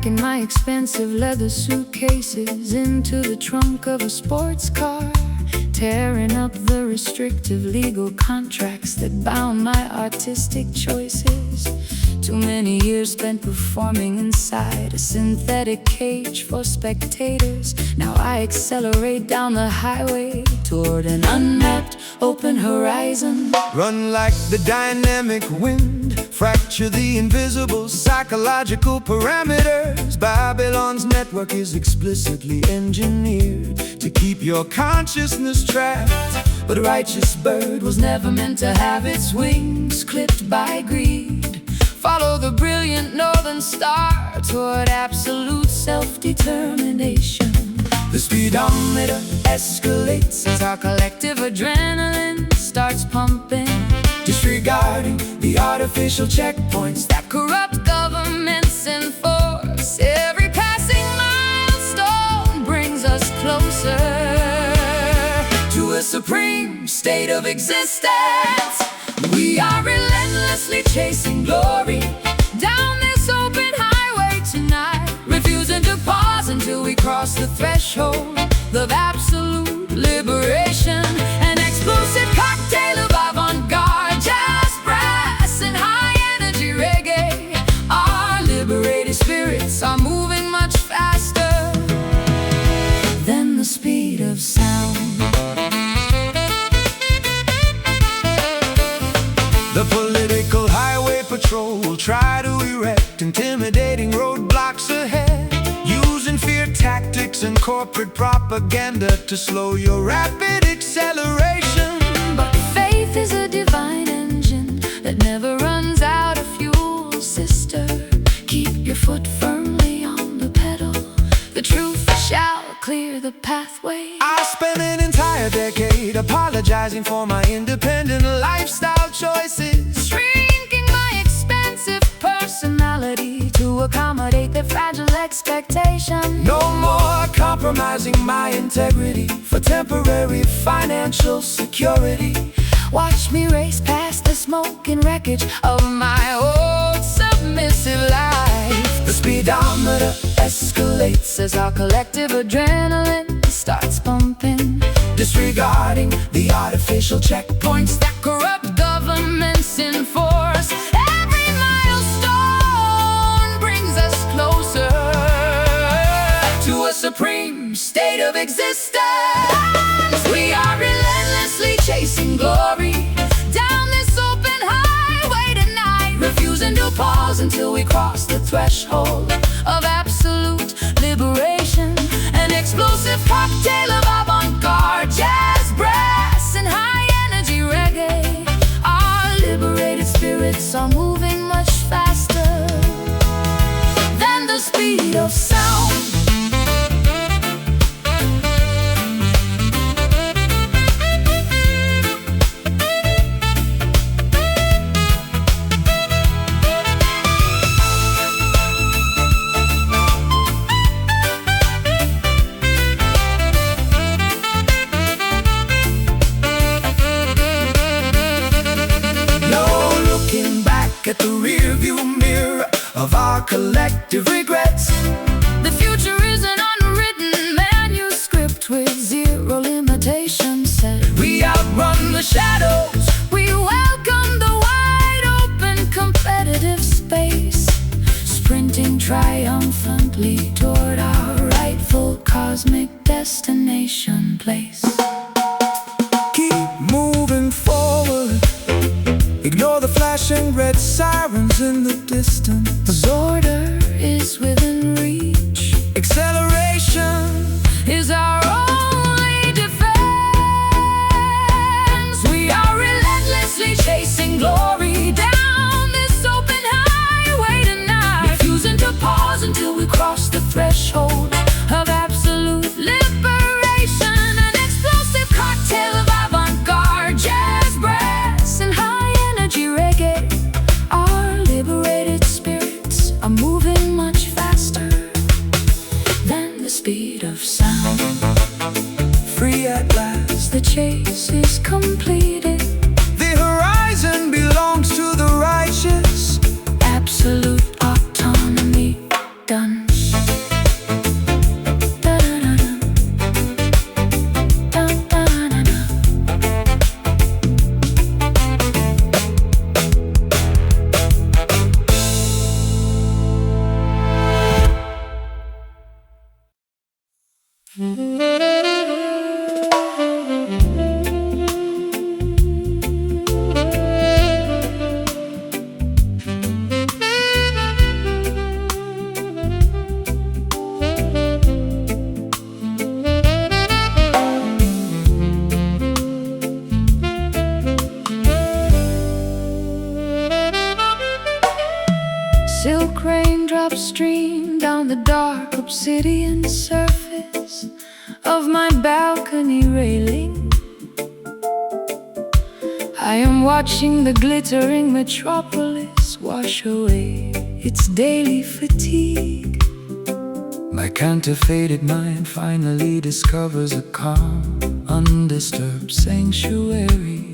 Packing my expensive leather suitcases into the trunk of a sports car, tearing up the restrictive legal contracts that bound my artistic choices. Too many years spent performing inside a synthetic cage for spectators. Now I accelerate down the highway toward an unmapped open horizon. Run like the dynamic wind, fracture the invisible psychological parameters. Babylon's network is explicitly engineered to keep your consciousness trapped. But a righteous bird was never meant to have its wings clipped by greed. Follow the brilliant northern star toward absolute self-determination. The speedometer escalates as our collective adrenaline starts pumping, disregarding the artificial checkpoints that corrupt governments enforce. Every passing milestone brings us closer to a supreme state of existence. We are relentlessly chasing glory down this open highway tonight, refusing to pause until we cross the threshold of absolute liberation. An explosive cocktail of avant-garde jazz, brass, and high-energy reggae. Our liberated spirits are moving much faster than the speed of sound. The political highway patrol will try to erect intimidating roadblocks ahead, using fear tactics and corporate propaganda to slow your rapid acceleration. But faith is a divine engine that never runs out of fuel, sister. Keep your foot firmly on the pedal. The truth shall clear the pathway. I spent an entire decade apologizing for my independent lifestyle choices, shrinking my expensive personality to accommodate their fragile expectations. No more compromising my integrity for temporary financial security. Watch me race past the smoke and wreckage of my old submissive life. The speedometer escalates as our collective adrenaline starts pumping, disregarding the artificial checkpoints that corrupt governments enforce. Every milestone brings us closer to a supreme state of existence. We are relentlessly chasing glory down this open highway tonight, refusing to pause until we cross the threshold of absolute liberation. An explosive cocktail of avant-garde jazz, brass, and high-energy reggae. Our liberated spirits are moving much faster than the speed of sound. At the rearview mirror of our collective regrets. The future is an unwritten manuscript with zero limitations set. We outrun the shadows. We welcome the wide open competitive space, sprinting triumphantly toward our rightful cosmic destination place. Keep moving forward. Ignore the flashing red sirens in the distance. Order is within reach. Acceleration is our only defense. We are relentlessly chasing glory down this open highway tonight, refusing to pause until we cross the threshold of absolute liberation. An explosive cocktail of avant-garde jazz, brass, and high-energy reggae. Our liberated spirits are moving much faster Silk raindrops stream down the dark obsidian surface of my balcony railing. I am watching the glittering metropolis wash away its daily fatigue. My counterfeited mind finally discovers a calm, undisturbed sanctuary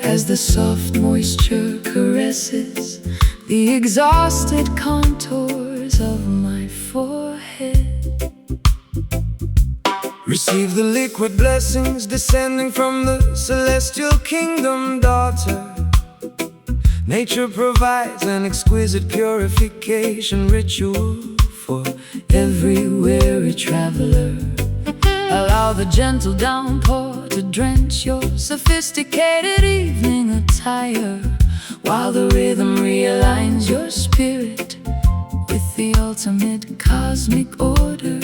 as the soft moisture caresses the exhausted contours of my forehead. Receive the liquid blessings descending from the celestial kingdom, daughter. Nature provides an exquisite purification ritual for every weary traveler. Allow the gentle downpour to drench your sophisticated evening attire, while the rhythm realigns your spirit with the ultimate cosmic order.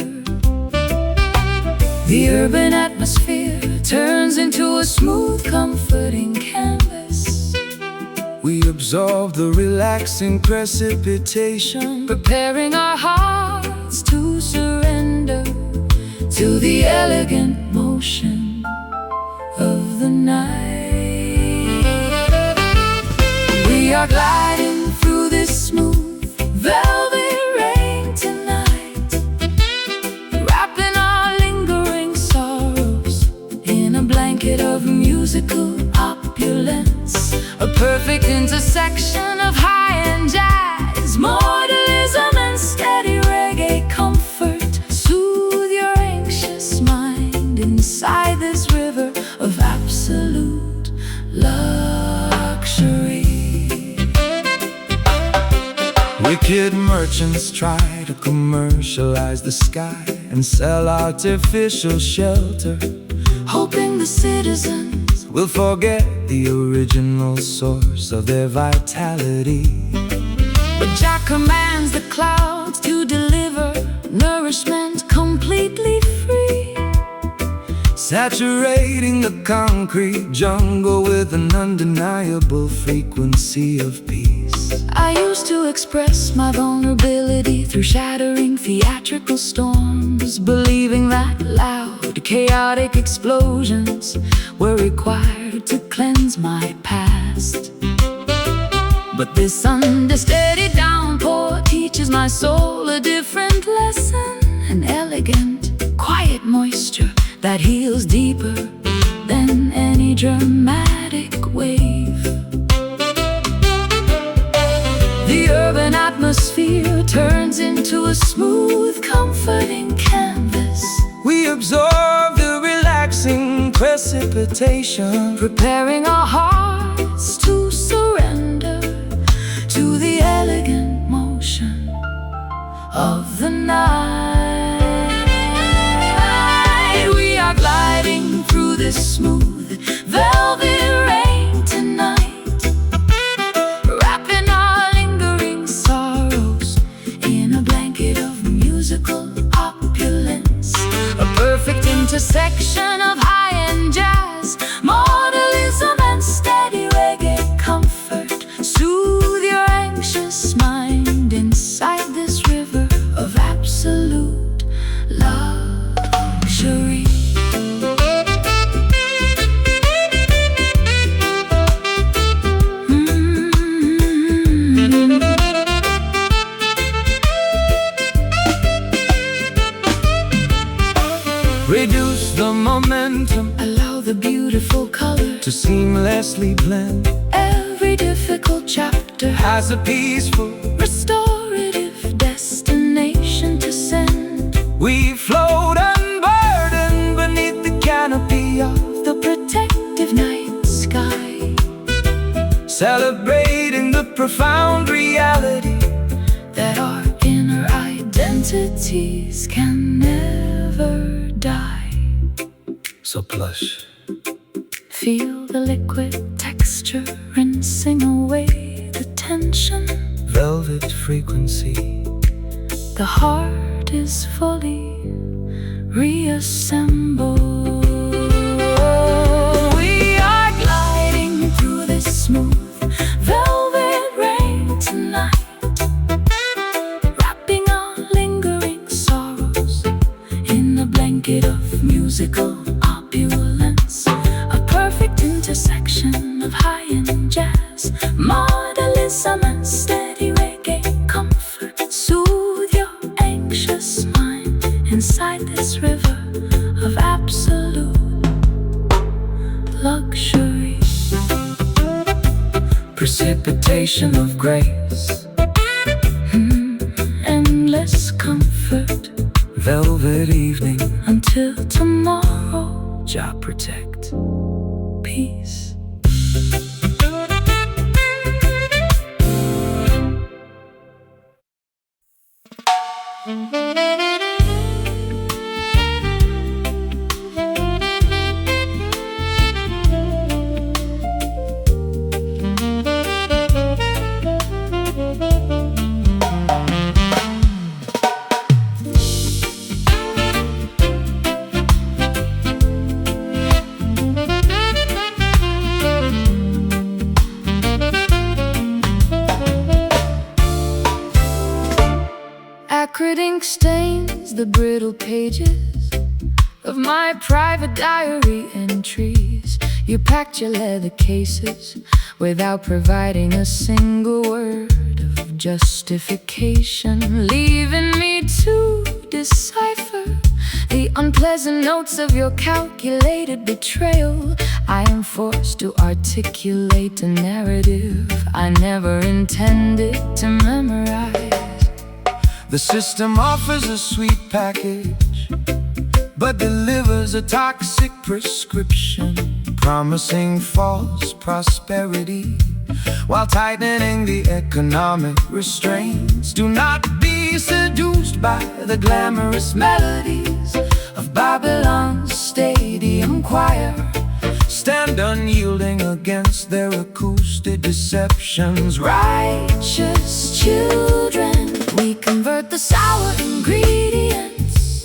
The urban atmosphere turns into a smooth, comforting canvas. We absorb the relaxing precipitation, preparing our hearts to surrender to the elegant motion of the night. We are gliding through this smooth, velvet rain tonight, wrapping our lingering sorrows in a blanket of musical opulence. A perfect intersection of high-end jazz, mortalism and steady reggae comfort. Soothe your anxious mind inside this river of absolute luxury. Wicked merchants try to commercialize the sky and sell artificial shelter, hoping the citizens will forget the original source of their vitality. But Jah commands the clouds to deliver nourishment completely free, saturating the concrete jungle with an undeniable frequency of peace. I used to express my vulnerability through shattering theatrical storms, believing that loud, chaotic explosions were required to cleanse my past. But this understeady downpour teaches my soul a different lesson, an elegant, quiet moisture that heals deeper than any dramatic wave. The urban atmosphere turns into a smooth, comforting canvas. We absorb the relaxing precipitation, preparing our hearts to surrender to the elegant motion of the night. We are gliding through this smooth, velvet rain tonight, wrapping our lingering sorrows in a blanket of musical opulence. A perfect intersection of high-end jazz, mortalism and steady reggae comfort. Soothe your anxious mind inside this river of absolute luxury. reduce the momentum, allow the beautiful color to seamlessly blend. Every difficult chapter Has a peaceful, restorative destination to send. we float unburdened beneath the canopy of The protective night sky, celebrating the profound reality that our inner identities can never die. so plush. Feel the liquid texture rinsing away the tension. Velvet frequency, The heart is fully reassembled. We are gliding through this smooth velvet rain tonight. intersection of high-end jazz, modernism and steady reggae comfort. Soothe your anxious mind inside this river of absolute luxury. Precipitation of grace, endless comfort. Velvet evening until tomorrow. Jah protect. Peace. Acrid ink stains the brittle pages of my private diary entries. You packed your leather cases without providing a single word of justification, leaving me to decipher the unpleasant notes of your calculated betrayal. I am forced to articulate a narrative I never intended to memorize. The system offers a sweet package, but delivers a toxic prescription, promising false prosperity while tightening the economic restraints. Do not be seduced by the glamorous melodies of Babylon's stadium choir. Stand unyielding against their acoustic deceptions. Righteous children, we convert the sour ingredients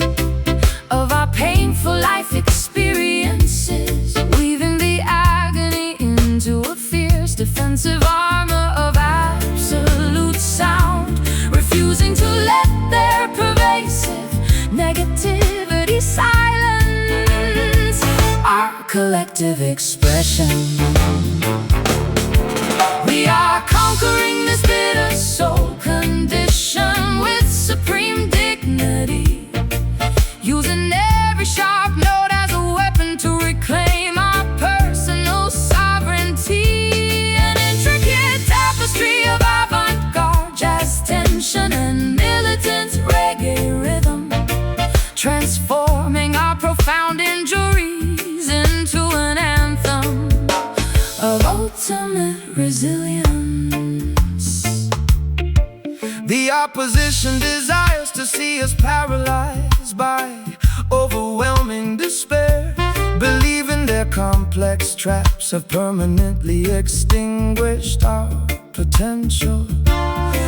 of our painful life experiences, weaving the agony into a fierce defensive armor of absolute sound, refusing to let their pervasive negativity silence our collective expression. We are conquering this bitter soul condition with supreme dignity, using every sharp note as a weapon to reclaim our personal sovereignty. An intricate tapestry of avant-garde jazz tension and militant reggae rhythm, transforming our profound injuries into an anthem of ultimate resilience. The opposition desires to see us paralyzed by overwhelming despair, believing their complex traps have permanently extinguished our potential.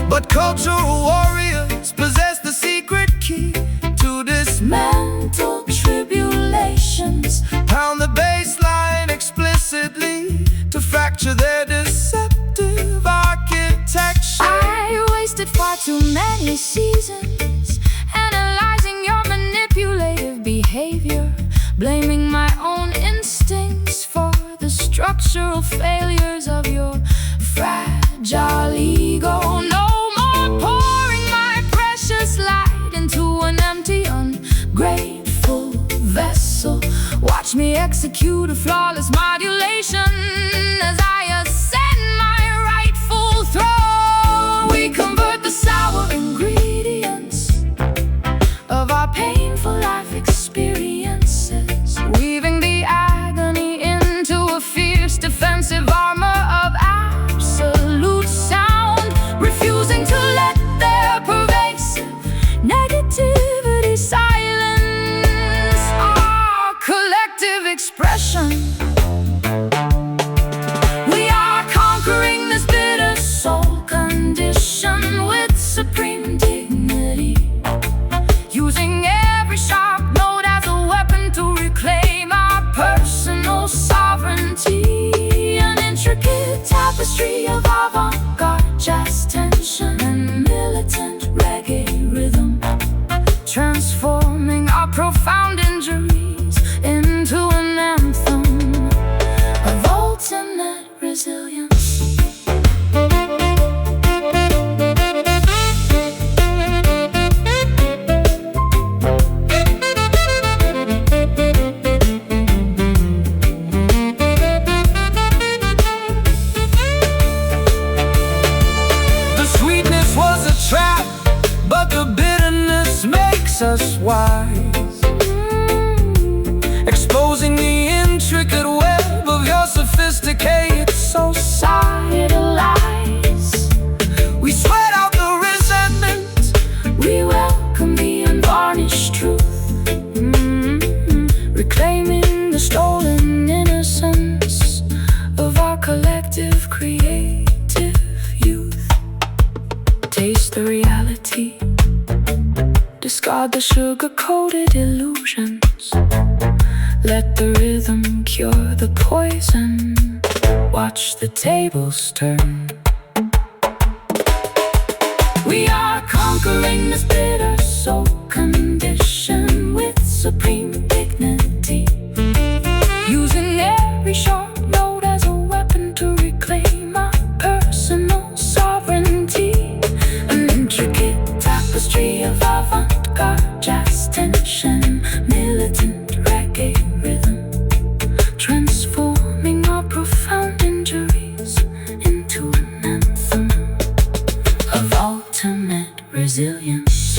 But cultural warriors possess the secret key to dismantle tribulations, pound the baseline explicitly to fracture their deceptive architecture. I wasted far too many seasons analyzing your manipulative behavior, blaming my own instincts for the structural failures of your fragile ego. No more pouring my precious light into an empty, ungrateful vessel. Watch me execute a flawless modulation as I ascend my rightful throne. We convert the sour ingredients of our painful life experiences, weaving the agony into a fierce defensive armor of absolute sound, refusing to let their pervasive negativity silence our collective expression. We are conquering this bitter soul condition with supreme dignity, using every sharp note as a weapon to reclaim our personal sovereignty. An intricate tapestry of avant-garde jazz tension and militant reggae rhythm, transforming our profound injuries into an anthem of ultimate makes us wise, exposing the intricate web of your sophisticated societal lies. We sweat out the resentment, We welcome the unvarnished truth, reclaiming the stolen innocence of our collective creative youth. Taste the reality, discard the sugar-coated illusions. Let the rhythm cure the poison. Watch the tables turn. We are conquering this bitter soul condition with supreme dignity, using every sharp note as a weapon to reclaim our personal sovereignty. An intricate tapestry of avant-garde jazz tension, militant reggae rhythm, transforming our profound injuries into an anthem of ultimate resilience.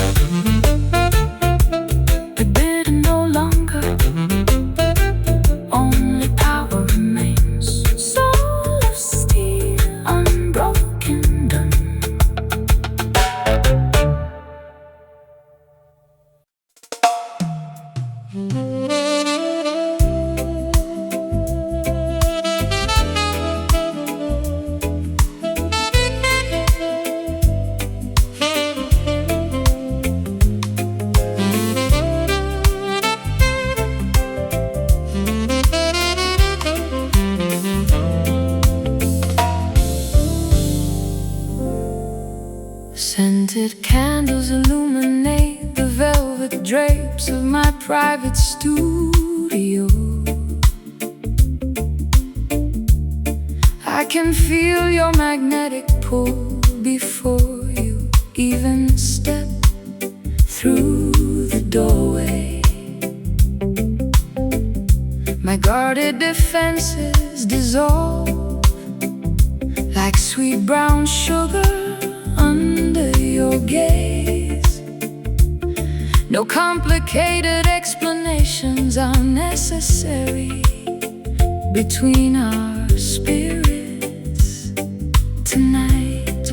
The bitter no longer, only power remains. Soul of steel, unbroken, done. Scented candles illuminate the velvet drapes of my private studio. I can feel your magnetic pull before you even step through the doorway. My guarded defenses dissolve like sweet brown sugar under your gaze. No complicated explanations are necessary between our spirits tonight.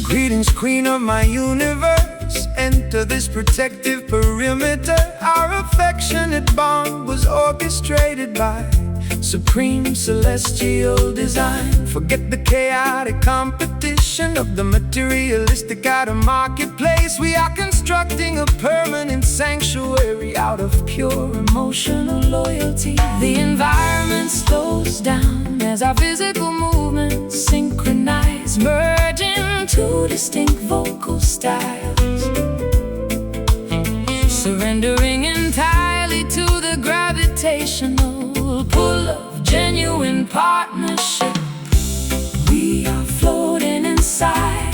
Greetings, queen of my universe. Enter this protective perimeter. Our affectionate bond was orchestrated by supreme celestial design. Forget the chaotic competition of the materialistic outer marketplace. We are constructing a permanent sanctuary out of pure emotional loyalty. The environment slows down as our physical movements synchronize, merging two distinct vocal styles, surrendering entirely to the gravitational pull of genuine partnership. We are floating inside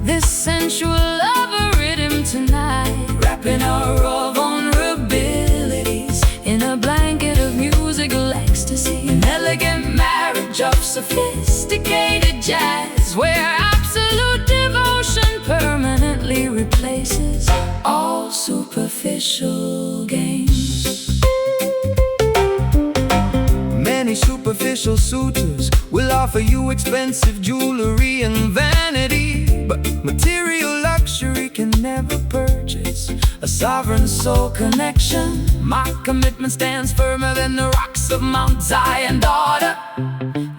this sensual love rhythm tonight, wrapping our raw vulnerabilities in a blanket of musical ecstasy. An elegant marriage of sophisticated jazz, where absolute devotion permanently replaces all superficial games. Many superficial suitors will offer you expensive jewelry and vanity, but material luxury can never purchase a sovereign soul connection. My commitment stands firmer than the rocks of Mount Zion, daughter,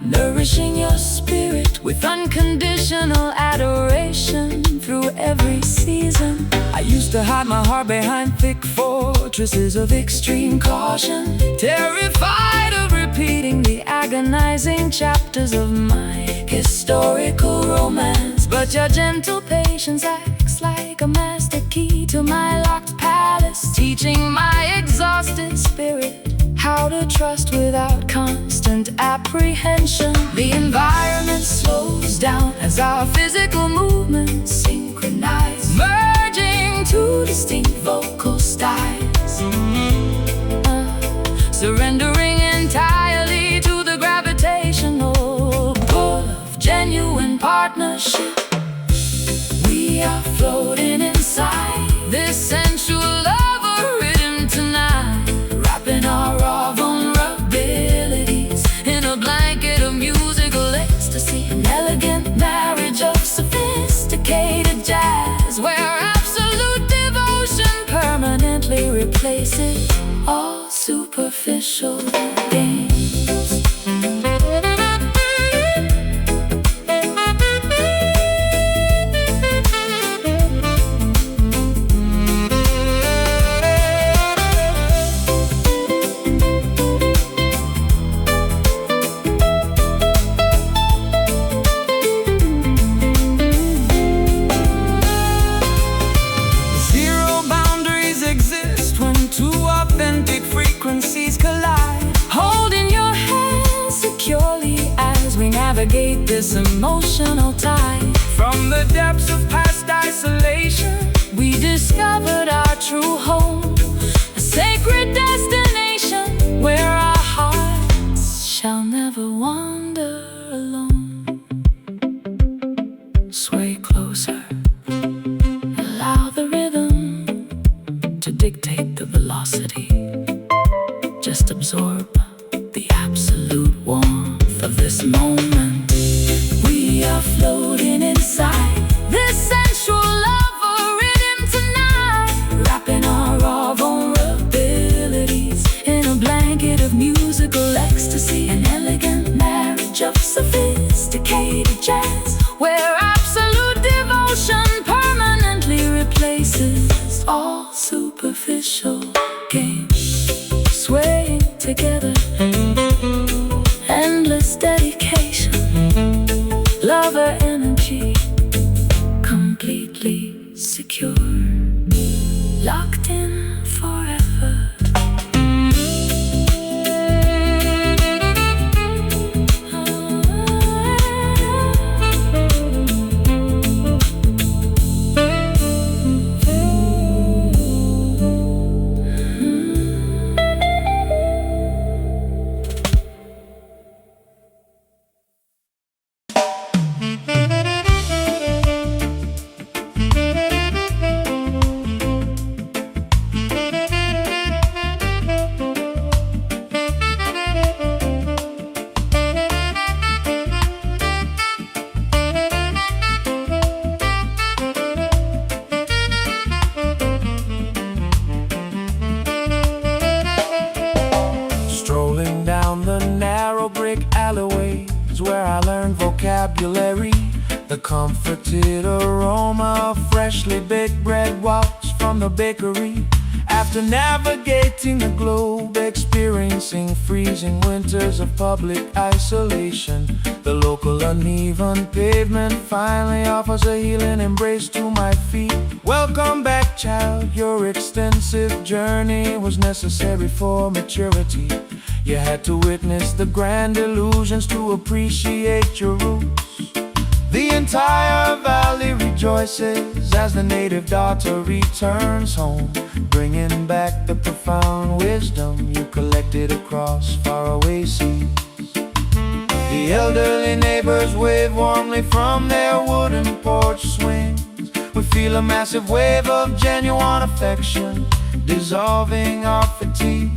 nourishing your spirit with unconditional adoration through every season. I used to hide my heart behind thick fortresses of extreme caution, terrified of repeating the agonizing chapters of my historical romance. But your gentle patience acts like a master key to my locked palace, teaching my exhausted spirit how to trust without constant apprehension. The environment slows down as our physical movements synchronize, merging two distinct vocal styles, surrendering entirely to the gravitational pull of genuine partnership. We are floating inside replace it, all superficial games. Navigate this emotional tide. From the depths of past isolation, we discovered our true home, a sacred destination where our hearts shall never wander alone. Sway closer, allow the rhythm to dictate the velocity. Just absorb the absolute warmth of this moment. We are floating inside this sensual lover rhythm tonight, wrapping our raw vulnerabilities in a blanket of musical ecstasy, an elegant marriage of sophisticated jazz, where absolute devotion permanently replaces all superficial games. Swaying together, endless dedication, lover energy, completely secure, locked in forever. Where I learned vocabulary, the comforted aroma of freshly baked bread wafts from the bakery. After navigating the globe, experiencing freezing winters of public isolation, the local uneven pavement finally offers a healing embrace to my feet. Welcome back, child. Your extensive journey was necessary for maturity. You had to witness the grand illusions to appreciate your roots. The entire valley rejoices as the native daughter returns home, bringing back the profound wisdom you collected across faraway seas. The elderly neighbors wave warmly from their wooden porch swings. We feel a massive wave of genuine affection, dissolving our fatigue,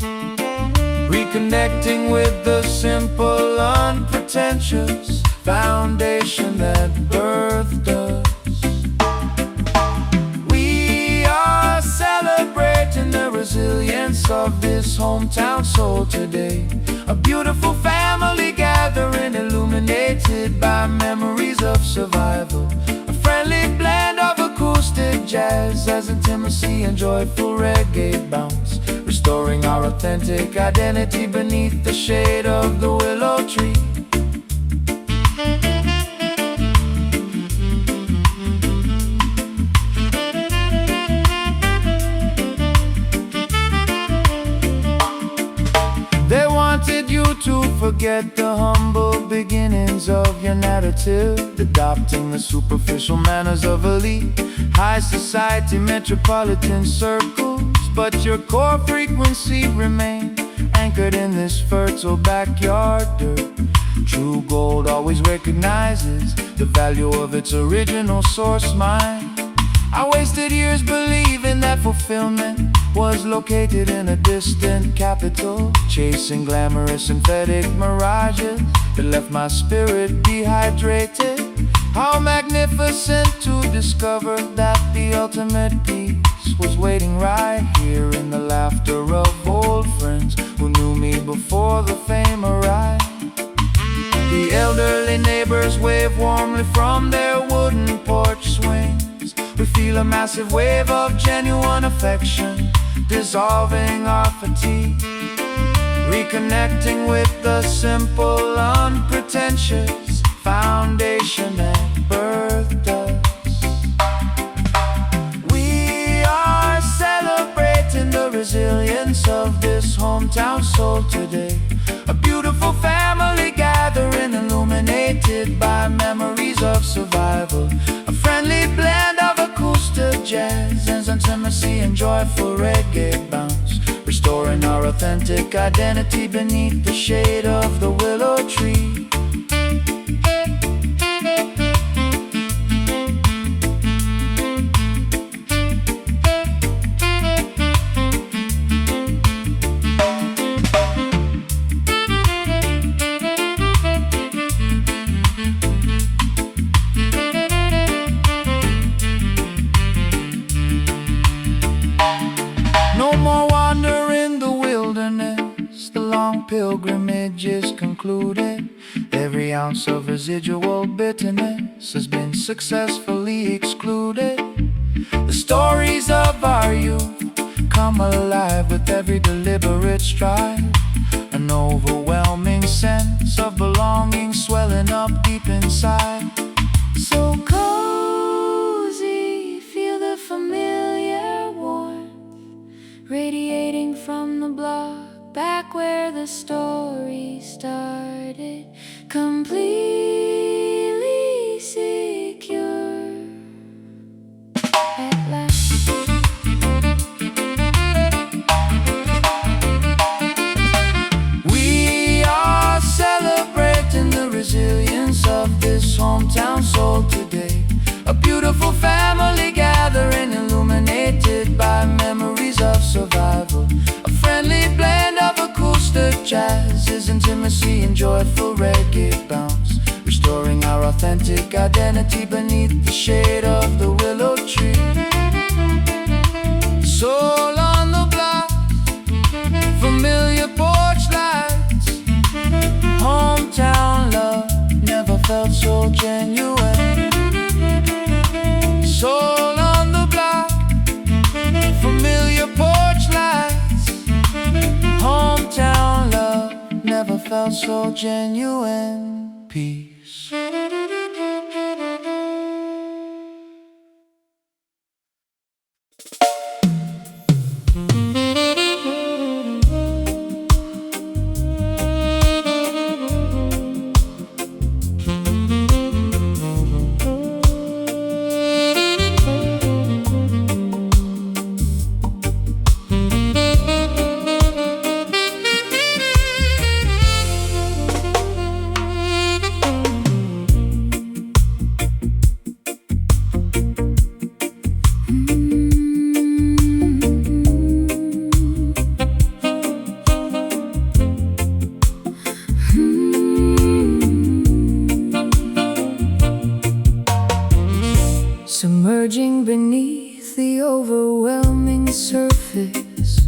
reconnecting with the simple, unpretentious foundation that birthed us. We are celebrating the resilience of this hometown soul today. A beautiful family gathering, illuminated by memories of survival. A friendly blend of acoustic jazz as intimacy and joyful reggae bounce, restoring our authentic identity beneath the shade of the willow tree. They wanted you to forget the humble beginnings of your narrative, adopting the superficial manners of elite, high society, metropolitan circles. But your core frequency remained anchored in this fertile backyard dirt. True gold always recognizes the value of its original source mine. I wasted years believing that fulfillment was located in a distant capital, chasing glamorous synthetic mirages that left my spirit dehydrated. How magnificent to discover that the ultimate peace was waiting right here in the laughter of old friends who knew me before the fame arrived. The elderly neighbors wave warmly from their wooden porch swings. We feel a massive wave of genuine affection, dissolving our fatigue, reconnecting with the simple, unpretentious foundation that birthed us. We are celebrating the resilience of this hometown soul today. A beautiful family gathering, illuminated by memories of survival. A friendly blend of acoustic jazz and intimacy and joyful reggae bounce, restoring our authentic identity beneath the shade of the willow tree. No more wander in the wilderness, the long pilgrimage is concluded. Every ounce of residual bitterness has been successfully excluded. The stories of our youth come alive with every deliberate stride. An overwhelming sense of belonging swelling up deep inside. So cozy, feel the familiar warmth radiating from the block, back where the story started, completely secure at last. We are celebrating the resilience of this hometown soul today. A beautiful family gathering, illuminated by memories of survival. A friendly blend of acoustic jazz, intimacy and joyful reggae bounce, restoring our authentic identity beneath the shade of the willow tree. Soul on the block, familiar porch lights, hometown love never felt so genuine. Soul on the block, familiar porch lights, hometown love never felt so genuine. Peace. Submerging beneath the overwhelming surface,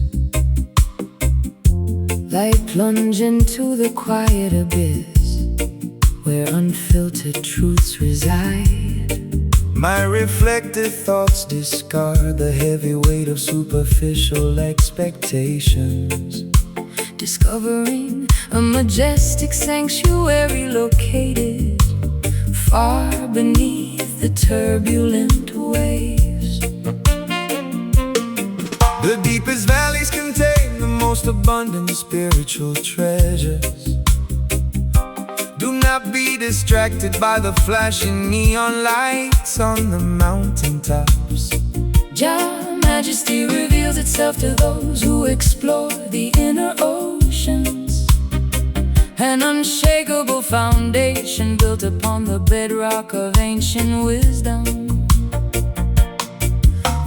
like plunge into the quiet abyss where unfiltered truths reside. My reflective thoughts discard the heavy weight of superficial expectations, Discovering a majestic sanctuary located far beneath the turbulent waves. The deepest valleys contain the most abundant spiritual treasures. Do not be distracted by the flashing neon lights on the mountaintops. Jah majesty reveals itself to those who explore the inner oceans, an unshakable foundation built upon the bedrock of ancient wisdom.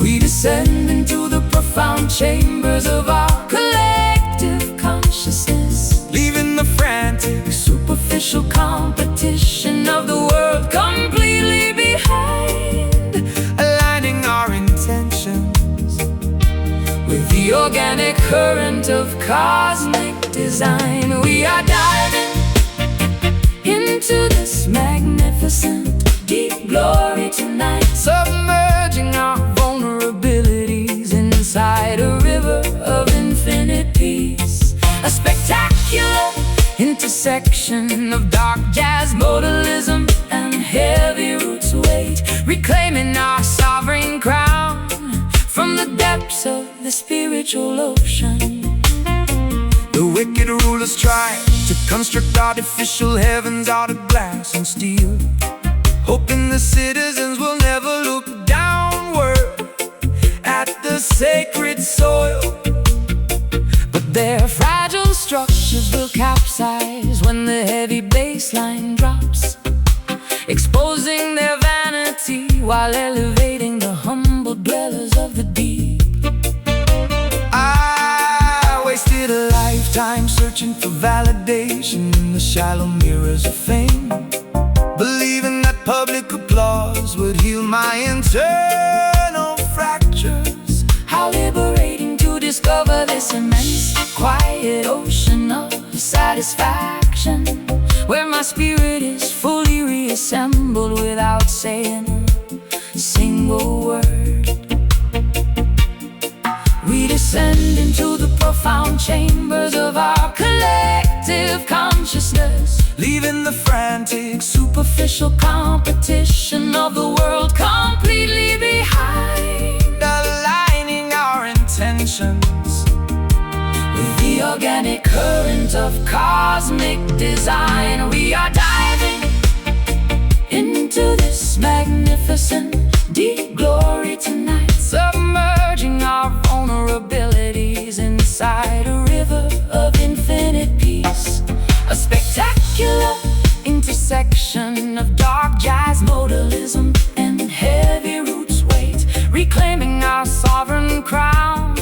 We descend into the profound chambers of our collective consciousness, Leaving the frantic superficial competition of the world completely behind. aligning our intentions current of cosmic design. We are diving into this magnificent deep glory tonight, submerging our vulnerabilities inside a river of infinite peace. A spectacular intersection of dark jazz, modalism, and heavy roots weight, reclaiming our sovereign crown from the depths of the spiritual ocean. The wicked rulers try to construct artificial heavens out of glass and steel, hoping the citizens will never look downward at the sacred soil. But their fragile structures will capsize when the heavy bass line drops, exposing their vanity while elevating the humble dwellers of the deep. I wasted a lifetime searching for validation in the shallow mirrors of fame, believing that public applause would heal my internal fractures. How liberating to discover this immense, quiet ocean of satisfaction, where my spirit is fully reassembled without saying a single word. We descend into the profound chambers of our collective consciousness, leaving the frantic, superficial competition of the world completely behind, aligning our intentions with the organic current of cosmic design. We are diving into this magnificent deep glory tonight, submerging our vulnerabilities inside a river of infinite peace. A spectacular intersection of dark jazz, modalism, and heavy roots weight, reclaiming our sovereign crown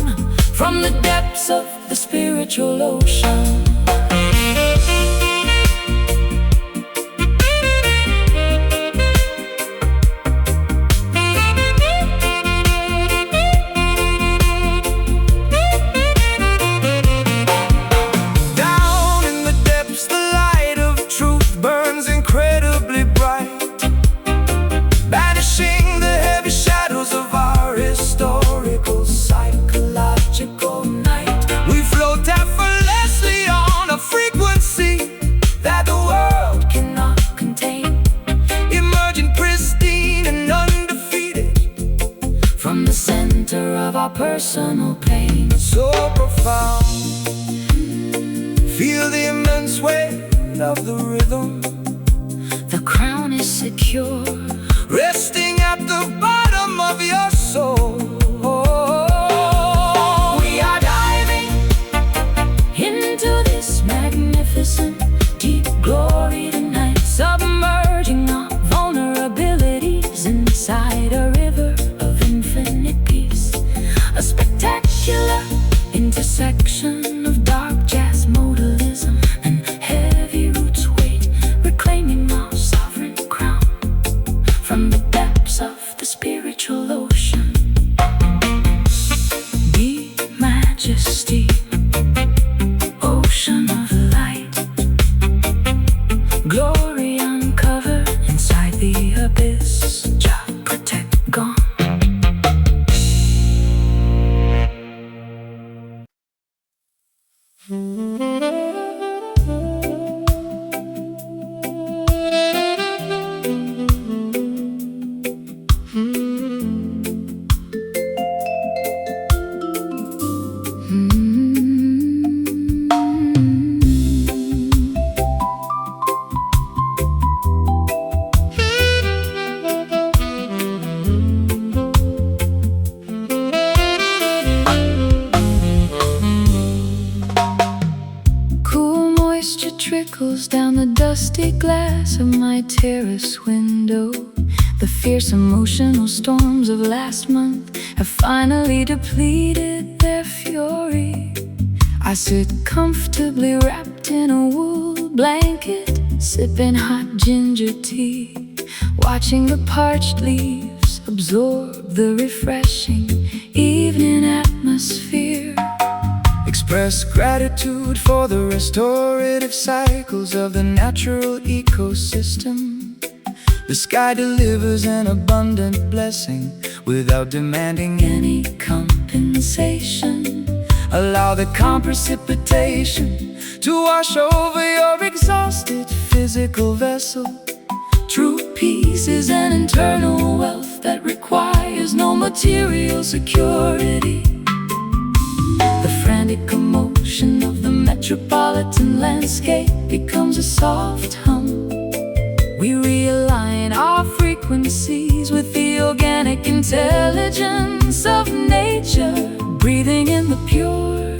from the depths of the spiritual ocean. Personal pain, so profound, feel the immense weight of the rhythm. The crown is secure, resting at the bottom of your soul. We are diving into this magnificent deep glory tonight, submerging our vulnerabilities inside a river of infinite peace. A spectacular intersection of dark jazz, modalism, and heavy roots weight, reclaiming our sovereign crown from the depths of the spiritual ocean. Deep majesty, ocean of light, glory uncovered inside the abyss. Jah protect gone. Trickles down the dusty glass of my terrace window. The fierce emotional storms of last month have finally depleted their fury. I sit comfortably wrapped in a wool blanket, sipping hot ginger tea, watching the parched leaves absorb the refreshing evening atmosphere. express gratitude for the restorative cycles of the natural ecosystem. The sky delivers an abundant blessing without demanding any compensation. Allow the calm precipitation to wash over your exhausted physical vessel. True peace is an internal wealth that requires no material security. The frantic commotion of the metropolitan landscape becomes a soft hum. We realign our frequencies with the organic intelligence of nature, breathing in the pure,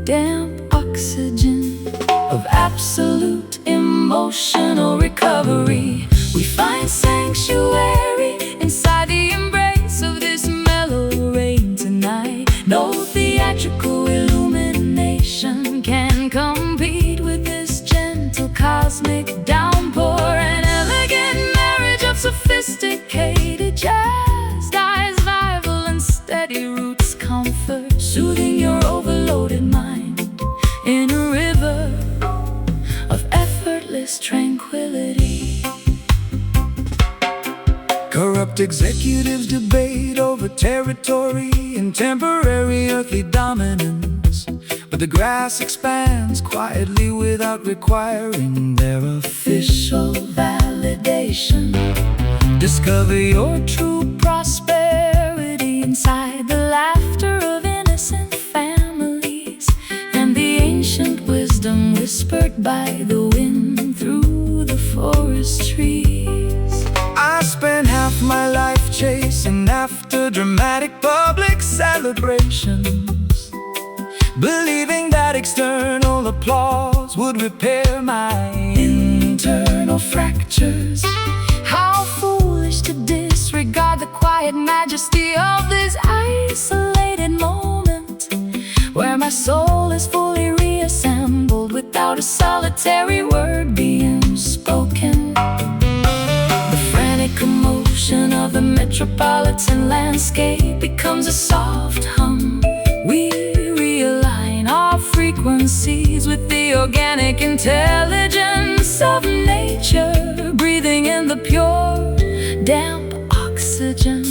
damp oxygen of absolute emotional recovery. We find sanctuary inside the embrace of this mellow rain tonight. No theatrical illumination can compete with this gentle cosmic downpour. An elegant marriage of sophisticated jazz, dies vital and steady roots comfort, soothing your overloaded mind in a river of effortless tranquility. Corrupt executives debate over territory and temporary earthly dominance, but the grass expands quietly without requiring their official validation. Discover your true prosperity inside the laughter of innocent families and the ancient wisdom whispered by the wind through the forest trees. I spent half my life chasing after dramatic public celebrations, believing that external applause would repair my internal fractures. How foolish to disregard the quiet majesty of this isolated moment, where my soul is fully reassembled without a solitary word being spoken. The frantic commotion of the metropolitan landscape becomes a soft hum. We realign our frequencies with the organic intelligence of nature, breathing in the pure, damp oxygen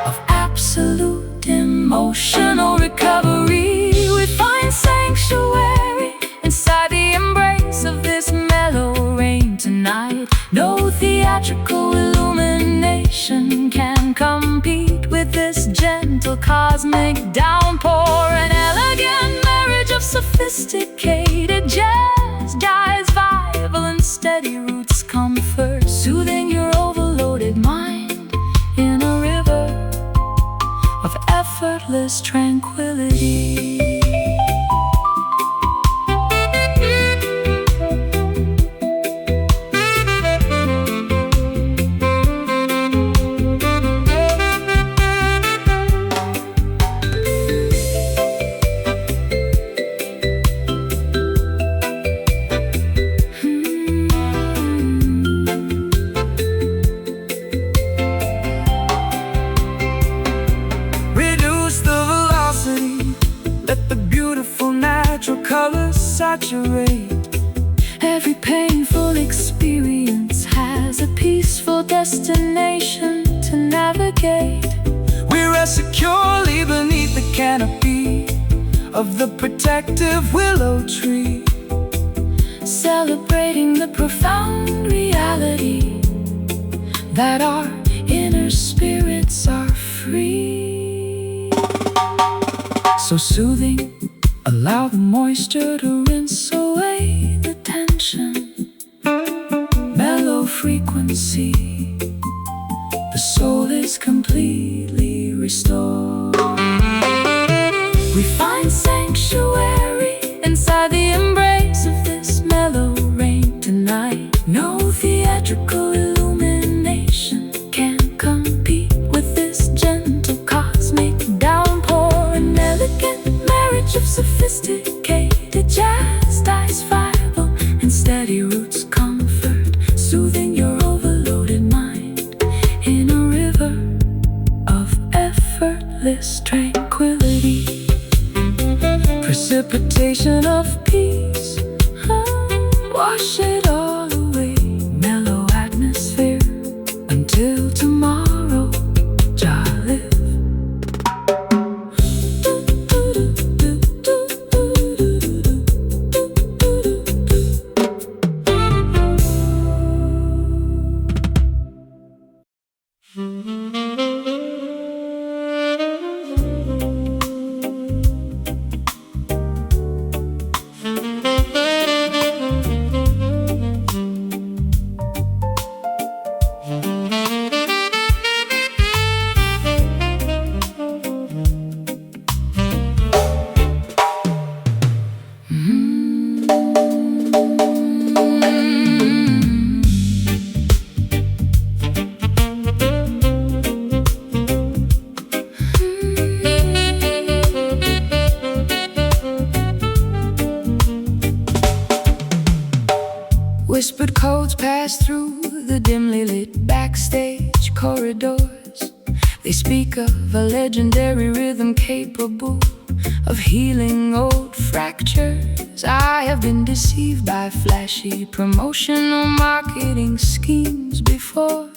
of absolute emotional recovery. We find sanctuary inside the embrace of this mellow rain tonight. No theatrical illumination can compete with this gentle cosmic downpour. An elegant marriage of sophisticated jazz, dies vital and steady roots comfort, soothing your overloaded mind in a river of effortless tranquility. Let the beautiful natural colors saturate. Every painful experience has a peaceful destination to navigate. We rest securely beneath the canopy of the protective willow tree, celebrating the profound reality that our inner spirits are free. So soothing, allow the moisture to rinse away the tension. Mellow frequency, the soul is completely restored. We find sanctuary inside the embrace of this mellow rain tonight. No theatrical illumination can compete with this gentle cosmic downpour. An elegant marriage of sophisticated jazz, dies vital and steady roots comfort, soothing your overloaded mind in a river of effortless tranquility. Precipitation through the dimly lit backstage corridors. They speak of a legendary rhythm capable of healing old fractures. I have been deceived by flashy promotional marketing schemes before.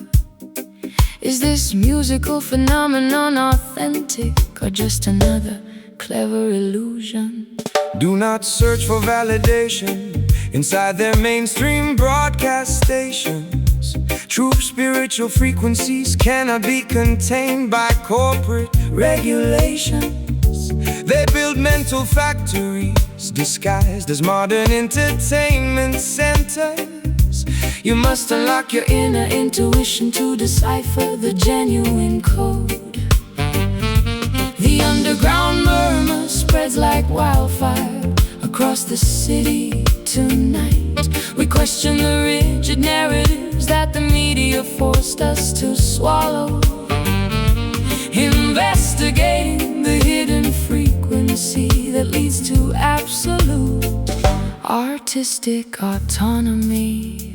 Is this musical phenomenon authentic or just another clever illusion? Do not search for validation inside their mainstream broadcast stations. True spiritual frequencies cannot be contained by corporate regulations. They build mental factories disguised as modern entertainment centers. You must unlock your inner intuition to decipher the genuine code. The underground murmur spreads like wildfire across the city tonight. We question the rigid narratives that the media forced us to swallow, investigating the hidden frequency that leads to absolute artistic autonomy.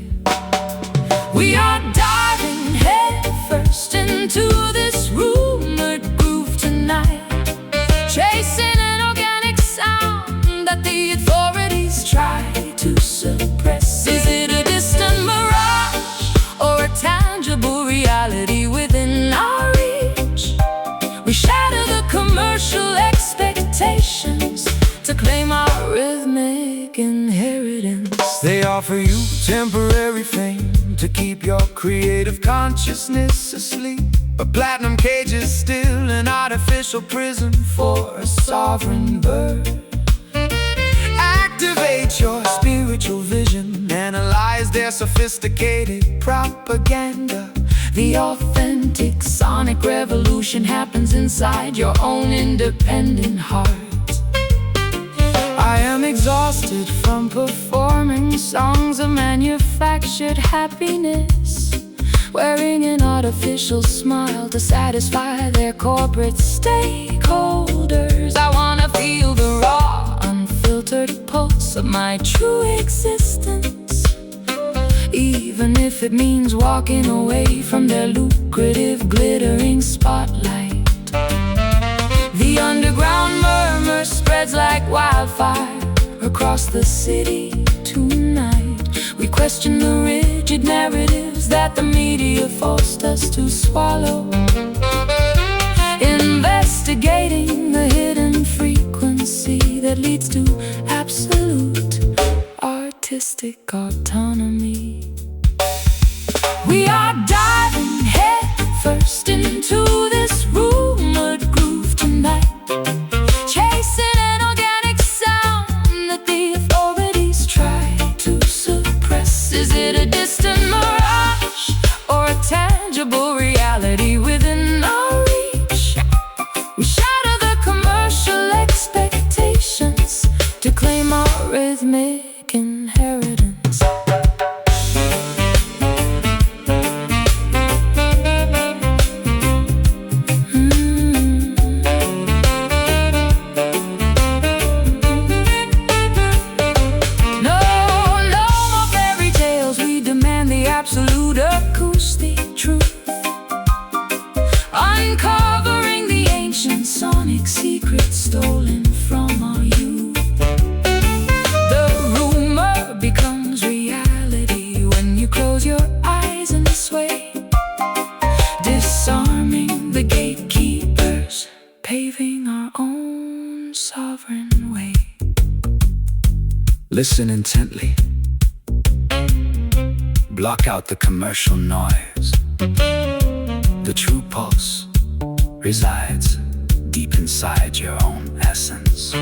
We are diving headfirst into this rumored groove tonight, chasing an organic sound that the authorities try to suppress. Is it a distant mirage or a tangible reality within our reach? We shatter the commercial expectations to claim our rhythmic inheritance. They offer you temporary fame to keep your creative consciousness asleep. But platinum cage is still an artificial prison for a sovereign bird. Activate your spiritual vision, analyze their sophisticated propaganda. The authentic sonic revolution happens inside your own independent heart. I am exhausted from performing songs of manufactured happiness, wearing an artificial smile to satisfy their corporate stakeholders. I wanna feel the raw, unfiltered pulse of my true existence, even if it means walking away from their lucrative, glittering spotlight. The underground murmur spreads like wildfire across the city tonight. We question the rigid narratives that the media forced us to swallow, investigating the hidden frequency that leads to absolute artistic autonomy. We are diving headfirst into this rumored groove tonight, chasing an organic sound that the authorities try to suppress. Is it a distant mirage or a tangible reality within our reach? We shatter the commercial expectations to claim our rhythmic inheritance. Absolute acoustic truth, uncovering the ancient sonic secrets stolen from our youth. The rumor becomes reality when you close your eyes and sway, disarming the gatekeepers, paving our own sovereign way. Listen intently. Block out the commercial noise. The true pulse resides deep inside your own essence.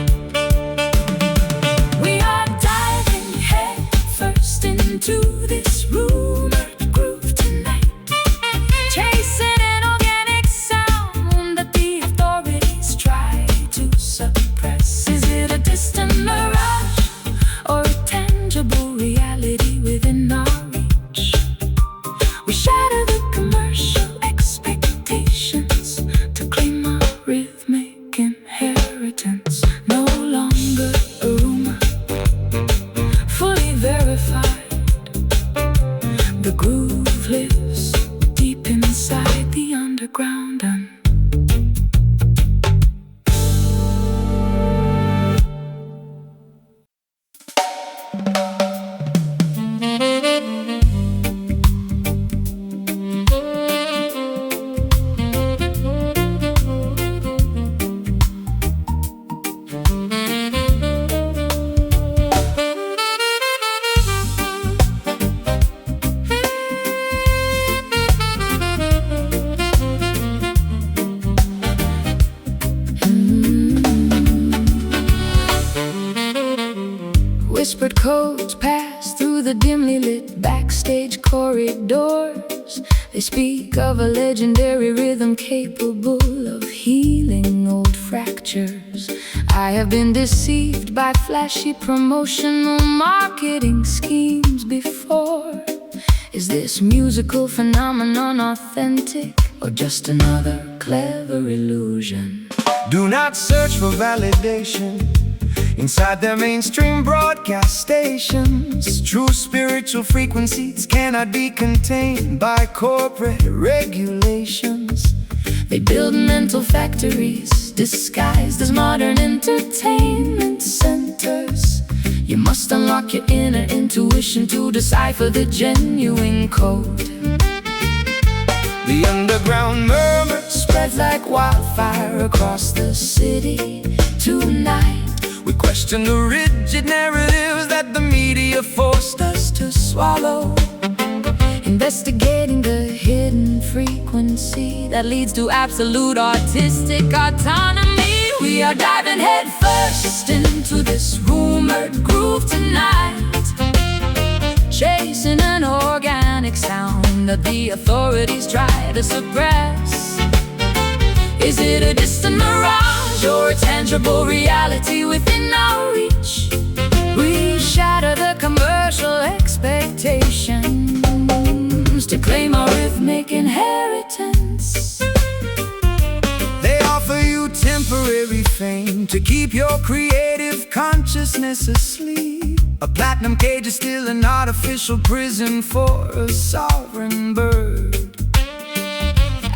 We are diving headfirst into this rumored groove tonight, chasing an organic sound that the authorities try to suppress. Is it a distant mirage or a tangible reality within our reach? We shatter the commercial expectations to claim our rhythmic inheritance. No longer a rumor, fully verified. groove lives deep inside the underground, and whispered codes pass through the dimly lit backstage corridors. They speak of a legendary rhythm capable of healing old fractures. I have been deceived by flashy promotional marketing schemes before. Is this musical phenomenon authentic, or just another clever illusion? Do not search for validation inside their mainstream broadcast stations. True spiritual frequencies cannot be contained by corporate regulations. They build mental factories disguised as modern entertainment centers. You must unlock your inner intuition to decipher the genuine code. The underground murmur Spreads like wildfire across the city tonight. We question the rigid narratives that the media forced us to swallow. Investigating the hidden frequency that leads to absolute artistic autonomy. We are diving headfirst into this rumored groove tonight, chasing an organic sound that the authorities try to suppress. Is it a distant mirage or a tangible reality within our reach? We shatter the commercial expectations to claim our rhythmic inheritance. They offer you temporary fame to keep your creative consciousness asleep. A platinum cage is still an artificial prison for a sovereign bird.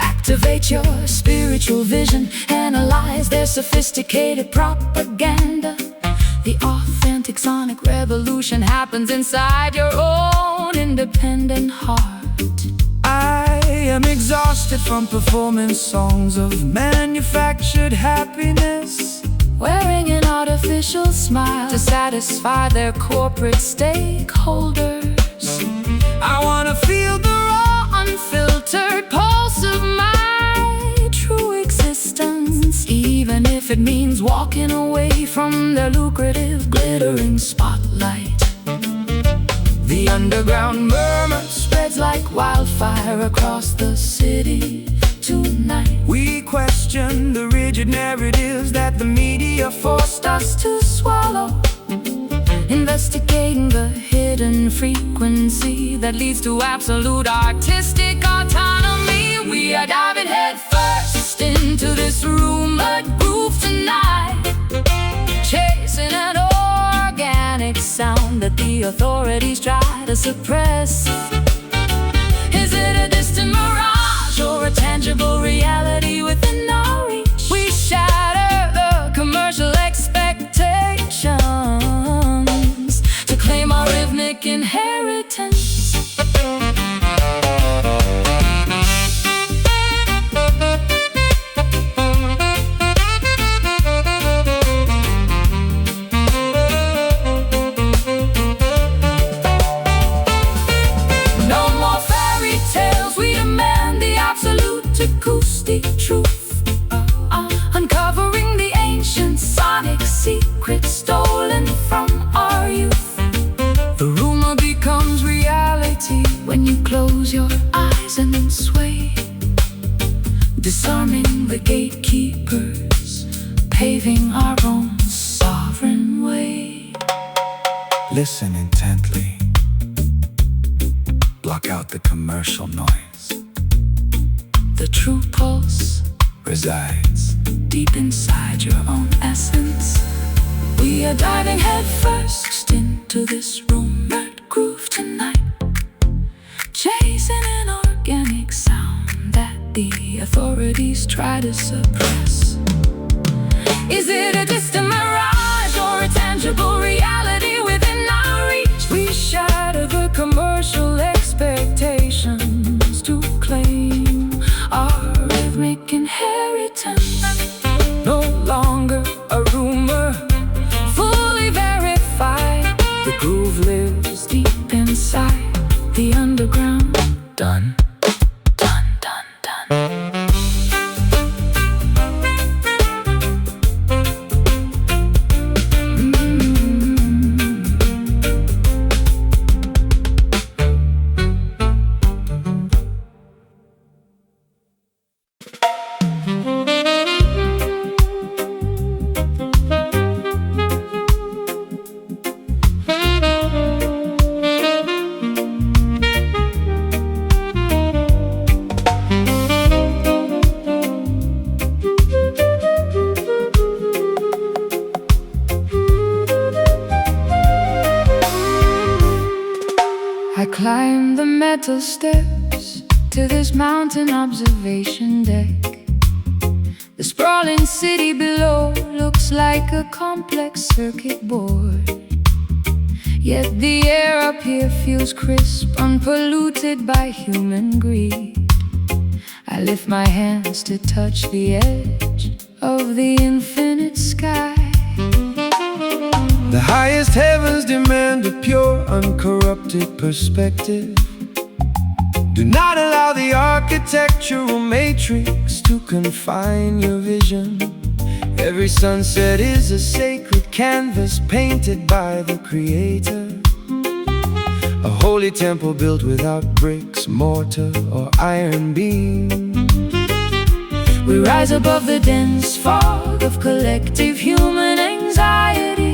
Activate your spiritual vision, analyze their sophisticated propaganda. The authentic sonic revolution happens inside your own independent heart. I am exhausted from performing songs of manufactured happiness, wearing an artificial smile to satisfy their corporate stakeholders. I wanna feel the raw, unfiltered pulse of my true existence, even if it means walking away from their lucrative, glittering spotlight. The underground murmur spreads like wildfire across the city tonight. We question the rigid narratives that the media forced us to swallow. Investigating the hidden frequency that leads to absolute artistic autonomy. We are diving headfirst into this rumored groove tonight, chasing an organic sound that the authorities try to suppress. Is it a distant mirage or a tangible reality within our reach? We shatter the commercial expectations to claim our rhythmic inheritance. Acoustic truth, uncovering the ancient sonic secrets stolen from our youth. The rumor becomes reality when you close your eyes and then sway, disarming the gatekeepers, paving our own sovereign way. Listen intently. Block out the commercial noise. The true pulse resides deep inside your own essence. We are diving headfirst into this rumored groove tonight, chasing an organic sound that the authorities try to suppress. Is it a distant mirage or a tangible reality within our reach? We shatter the commercial expectations to claim our rhythmic inheritance. No longer a rumor, fully verified. The groove lives deep inside the underground. Done, done, done, done. I climb the metal steps to this mountain observation deck. The sprawling city below looks like a complex circuit board. Yet the air up here feels crisp, unpolluted by human greed. I lift my hands to touch the edge of the infinite sky. The highest heavens demand a pure, uncorrupted perspective. Do not allow the architectural matrix to confine your vision. Every sunset is a sacred canvas painted by the Creator. A holy temple built without bricks, mortar, or iron beams. We rise above the dense fog of collective human anxiety,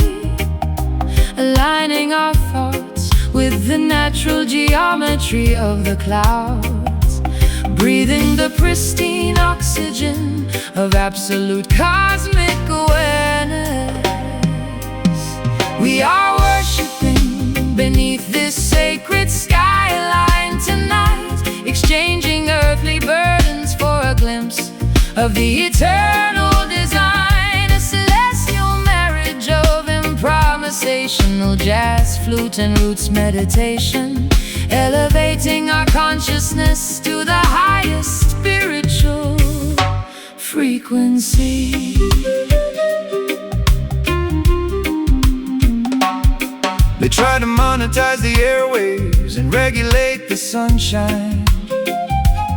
aligning our thoughts with the natural geometry of the clouds, breathing the pristine oxygen of absolute cosmic awareness. We are worshiping beneath this sacred skyline tonight, exchanging earthly burdens for a glimpse of the eternal design. A celestial marriage of improvisational jazz, flute and roots meditation, elevating our consciousness to the highest spiritual frequency. They try to monetize the airwaves and regulate the sunshine,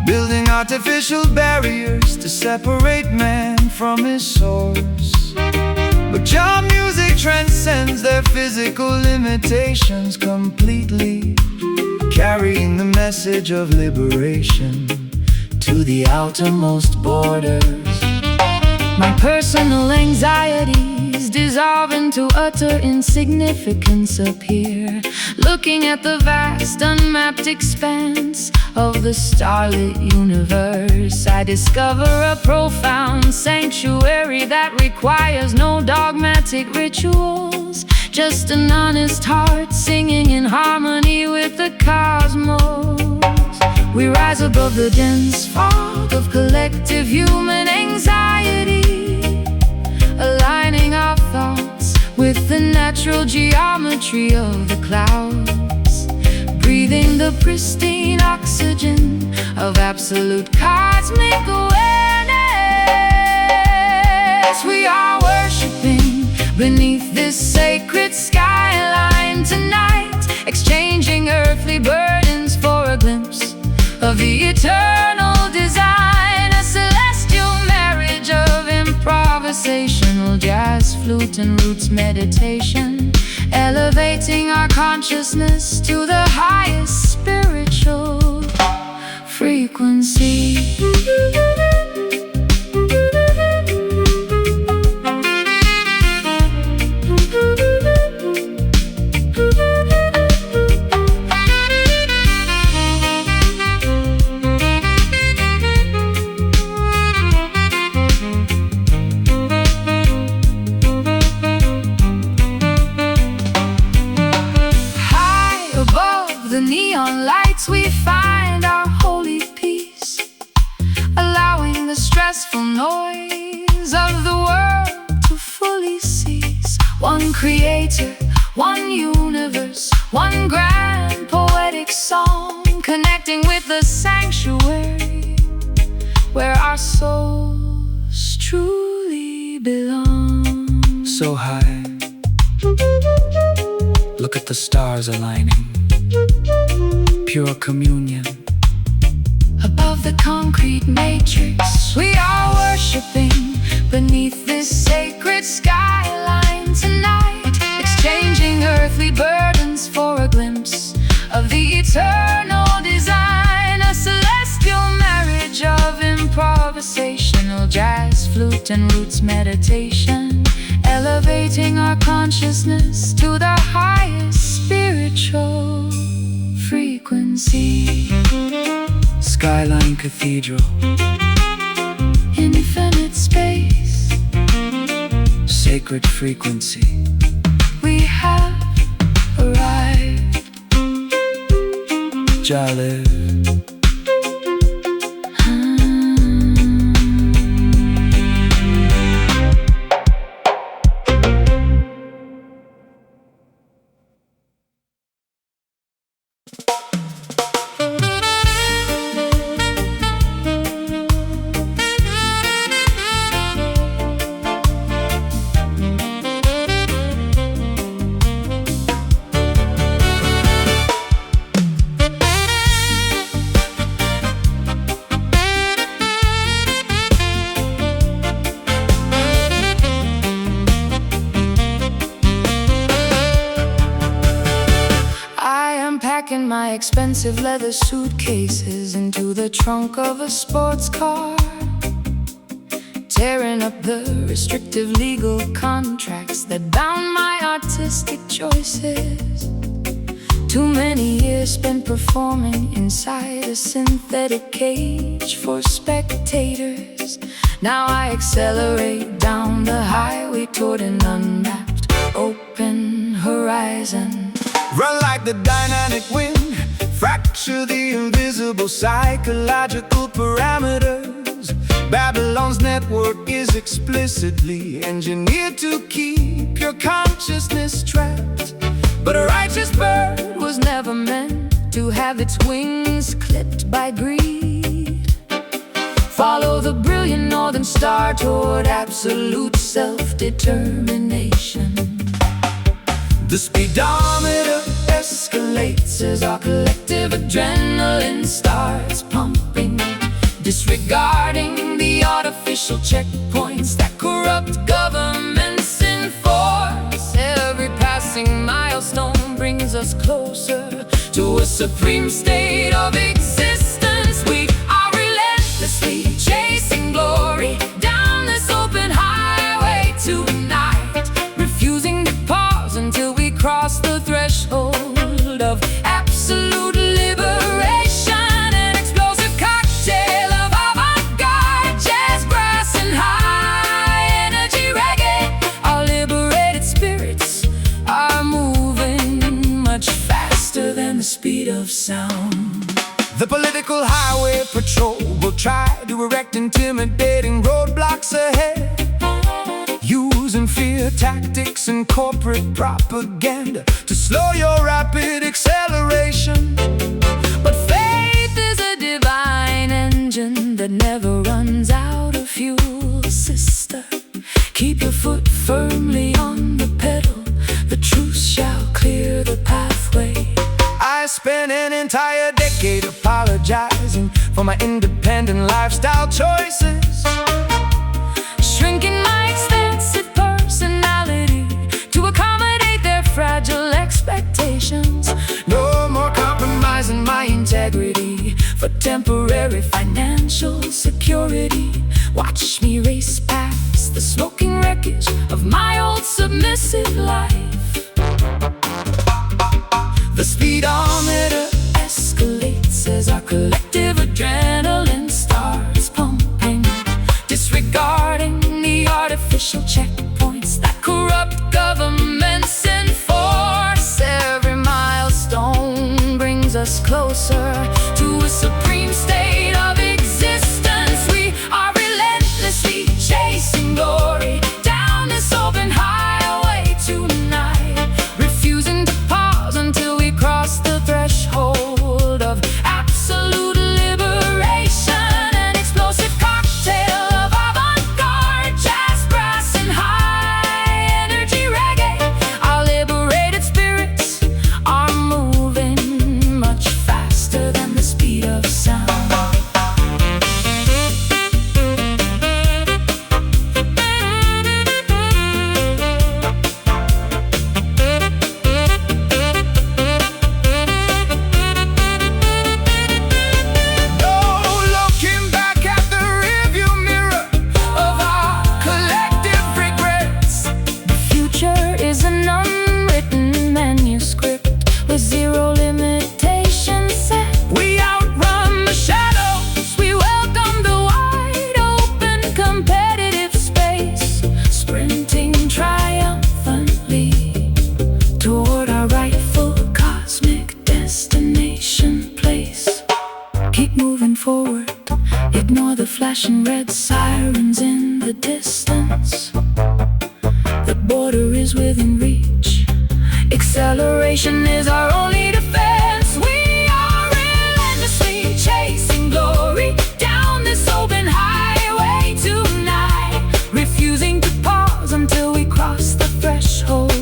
building artificial barriers to separate man from his source. But Jah music transcends their physical limitations completely, carrying the message of liberation to the outermost borders. My personal anxieties dissolve into utter insignificance up here, looking at the vast unmapped expanse of the starlit universe. I discover a profound sanctuary that requires no dogmatic rituals, just an honest heart singing in harmony with the cosmos. We rise above the dense fog of collective human anxiety, aligning our thoughts with the natural geometry of the clouds, breathing the pristine oxygen of absolute cosmic awareness. We are worshiping beneath this sacred skyline tonight, exchanging earthly burdens for a glimpse of the eternal design. A celestial marriage of improvisational jazz, flute and roots meditation, elevating our consciousness to the highest spiritual frequency. The neon lights we find stressful noise of the world to fully seize. One creator, one universe, one grand poetic song, connecting with the sanctuary where our souls truly belong. So high, look at the stars aligning, pure communion. Above the concrete matrix, we are worshiping beneath this sacred skyline tonight, exchanging earthly burdens for a glimpse of the eternal design. A celestial marriage of improvisational jazz, flute and roots meditation, elevating our consciousness to the highest spiritual frequency. Skyline Cathedral, Infinite space, sacred frequency. we have arrived. Jalil. Packing my expensive leather suitcases into the trunk of a sports car, tearing up the restrictive legal contracts that bound my artistic choices. Too many years spent performing inside a synthetic cage for spectators. Now I accelerate down the highway toward an unmapped open horizon. Run like the dynamic wind, fracture the invisible psychological parameters. Babylon's network is explicitly engineered to keep your consciousness trapped. But a righteous bird was never meant to have its wings clipped by greed. Follow the brilliant northern star toward absolute self-determination. The speedometer escalates as our collective adrenaline starts pumping, disregarding the artificial checkpoints that corrupt governments enforce. Every passing milestone brings us closer to a supreme state of existence. We are relentlessly chasing glory down this open highway tonight, refusing to pause until we cross the threshold of absolute liberation. An explosive cocktail of avant-garde jazz, brass and high-energy reggae. Our liberated spirits are moving much faster than the speed of sound. The political highway patrol will try to erect intimidating roadblocks ahead, using fear tactics and corporate propaganda to slow your rapid acceleration. But faith is a divine engine that never runs out of fuel, sister. Keep your foot firmly on the pedal, the truth shall clear the pathway. I spent an entire decade apologizing for my independent lifestyle choices, shrinking my extensive personality to accommodate their fragile expectations. No more compromising my integrity for temporary financial security. Watch me race past the smoking wreckage of my old submissive life. The speedometer escalates as our collective adrenaline starts pumping, disregarding the artificial checkpoints that corrupt governments enforce. Every milestone brings us closer to a supreme state of existence. We are relentless speed of sound. Zero limitation set. We outrun the shadows, we welcome the wide open competitive space, sprinting triumphantly toward our rightful cosmic destination place. Keep moving forward, ignore the flashing red sirens in the distance. The border is within reach. Acceleration is our only defense. We are relentlessly chasing glory down this open highway tonight, refusing to pause until we cross the threshold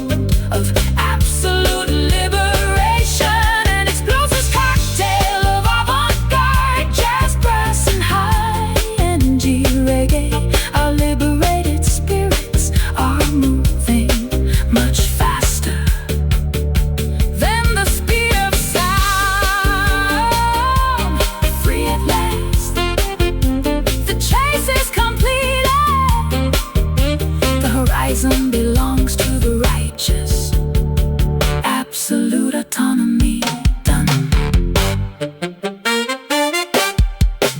of absolute liberation. An explosive cocktail of avant-garde jazz, brass, and high-energy reggae. Our liberated spirits are moving much faster. Belongs to the righteous. Absolute autonomy. Done.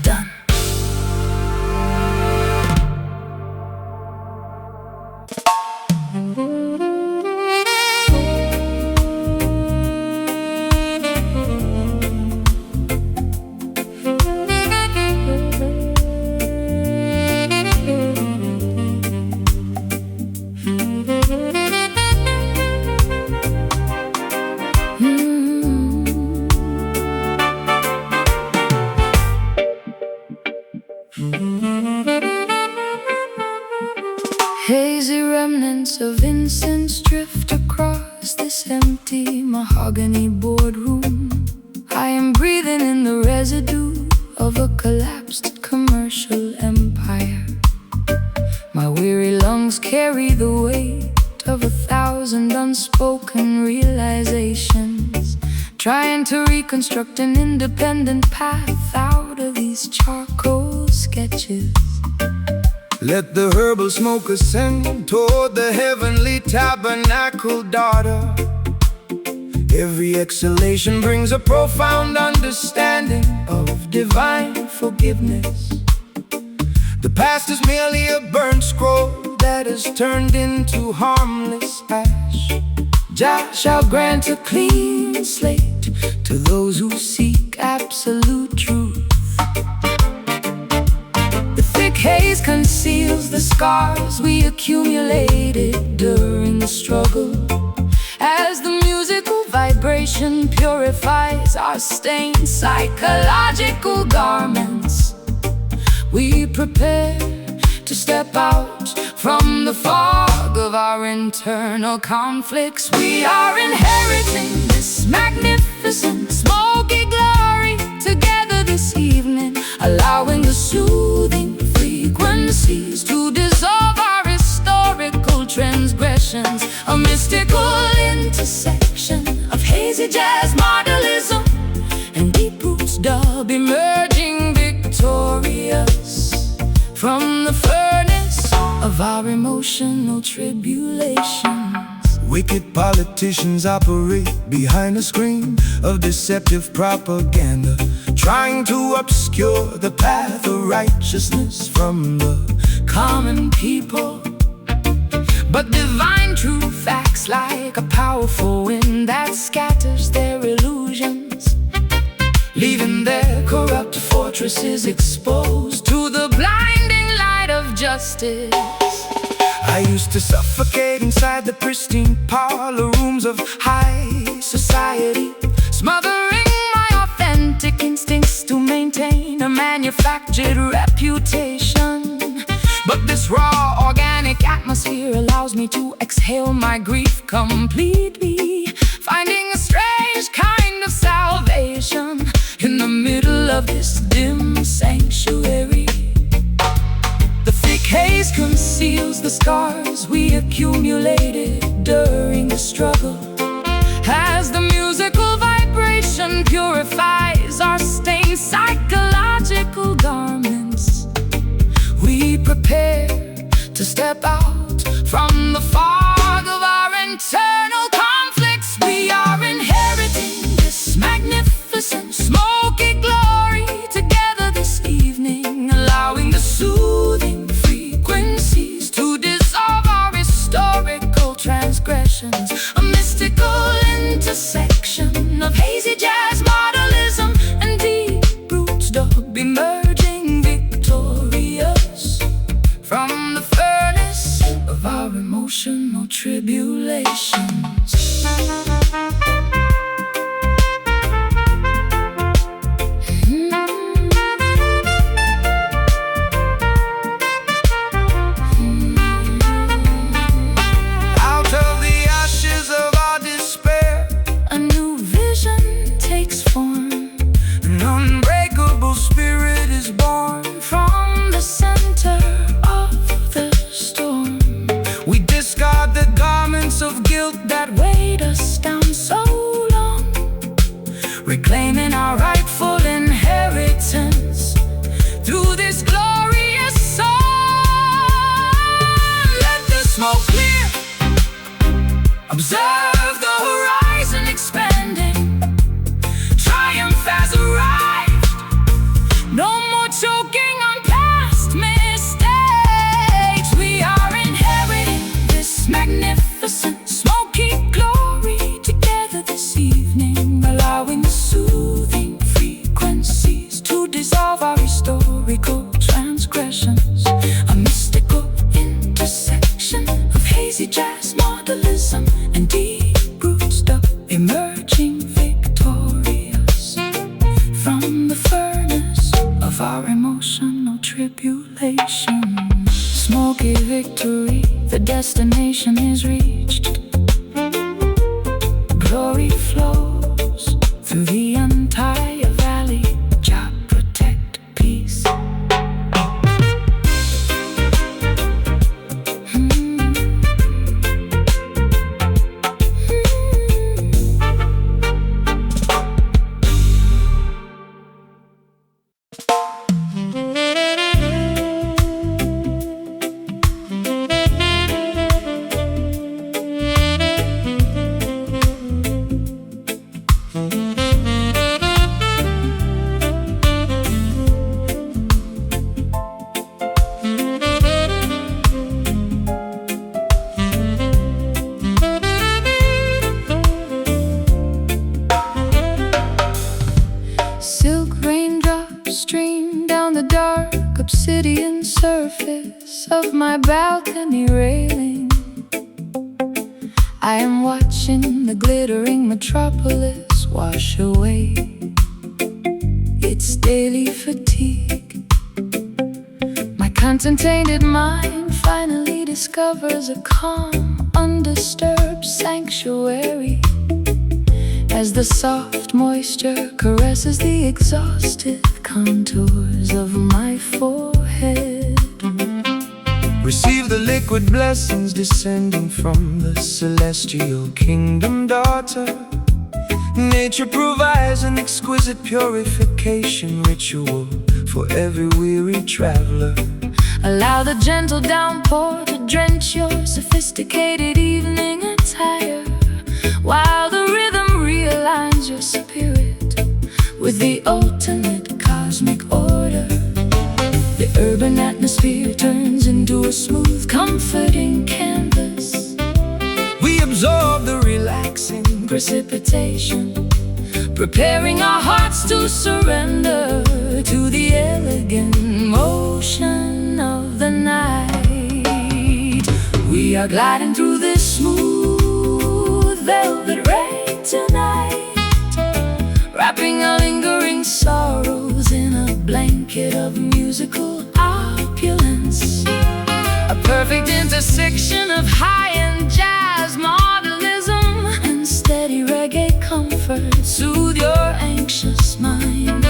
Done. Hazy remnants of incense drift across this empty mahogany boardroom. I am breathing in the residue of a collapsed commercial empire. My weary lungs carry the weight of 1,000 unspoken realizations, trying to reconstruct an independent path out of these charcoal sketches. Let the herbal smoke ascend toward the heavenly tabernacle, daughter. Every exhalation brings a profound understanding of divine forgiveness. The past is merely a burnt scroll that is turned into harmless ash. Jah shall grant a clean slate to those who seek absolute truth. Haze conceals the scars we accumulated during the struggle. As the musical vibration purifies our stained psychological garments, we prepare to step out from the fog of our internal conflicts. We are inheriting this magnificent smoky glory together this evening, allowing the soothing frequencies to dissolve our historical transgressions. A mystical intersection of hazy jazz modelism and deep roots dub, emerging victorious from the furnace of our emotional tribulations. Wicked politicians operate behind a screen of deceptive propaganda, trying to obscure the path of righteousness from the common people. But divine truth acts like a powerful wind that scatters their illusions, leaving their corrupt fortresses exposed to the blinding light of justice. I used to suffocate inside the pristine parlor rooms of high society, smothering my authentic instincts to maintain a manufactured reputation. but This raw, organic atmosphere allows me to exhale my grief completely, finding a strange kind of salvation in the middle of this dim sanctuary. The thick haze conceals the scars we accumulated during the struggle. As the musical vibration purifies our stained psychological garments, we prepare to step out from the fog of our internal conflicts. We are inheriting this magnificent smoky glory together this evening, allowing the soothing frequencies to dissolve our historical transgressions. A mystical intersection of hazy jazz, modernism, and deep roots dub, emerging victorious from the furnace of our emotional tribulations. Out of the ashes of our despair, A new vision takes form. an unbreakable spirit is born. From the center of the storm, We discard the garments of guilt that weighed us down so long, reclaiming our rightful inheritance through this glorious song. Let the smoke clear, observe the horizon expanding. Triumph has arrived, no more choking on past mistakes. We are inheriting this magnificent smoky glory together this evening, allowing the soothing frequencies to dissolve our historical transgressions. A mystical intersection of hazy jazz, modernism, and deep roots dub, emerging victorious from the furnace of our emotional tribulations. Smoky victory, the destination is reached. Glory flows through the entire valley. Jah protect peace. Silk raindrops stream down the dark obsidian surface of my balcony railing. I am watching the glittering metropolis wash away its daily fatigue. My concentrated mind finally discovers a calm, undisturbed sanctuary as the soft moisture caresses the exhausted contours of my forehead. receive the liquid blessings descending from the celestial kingdom, daughter. Nature provides an exquisite purification ritual for every weary traveler. Allow the gentle downpour to drench your sophisticated evening attire, while the rhythm realigns your spirit with the ultimate cosmic order. The urban atmosphere turns into a smooth, comforting canvas. We absorb the relaxing Precipitation, preparing our hearts to surrender to the elegant motion of the night. We are gliding through this smooth velvet rain tonight, wrapping our lingering sorrows in a blanket of musical opulence. A perfect intersection of high-end jazz, modernism, and steady reggae comfort. Soothe your anxious mind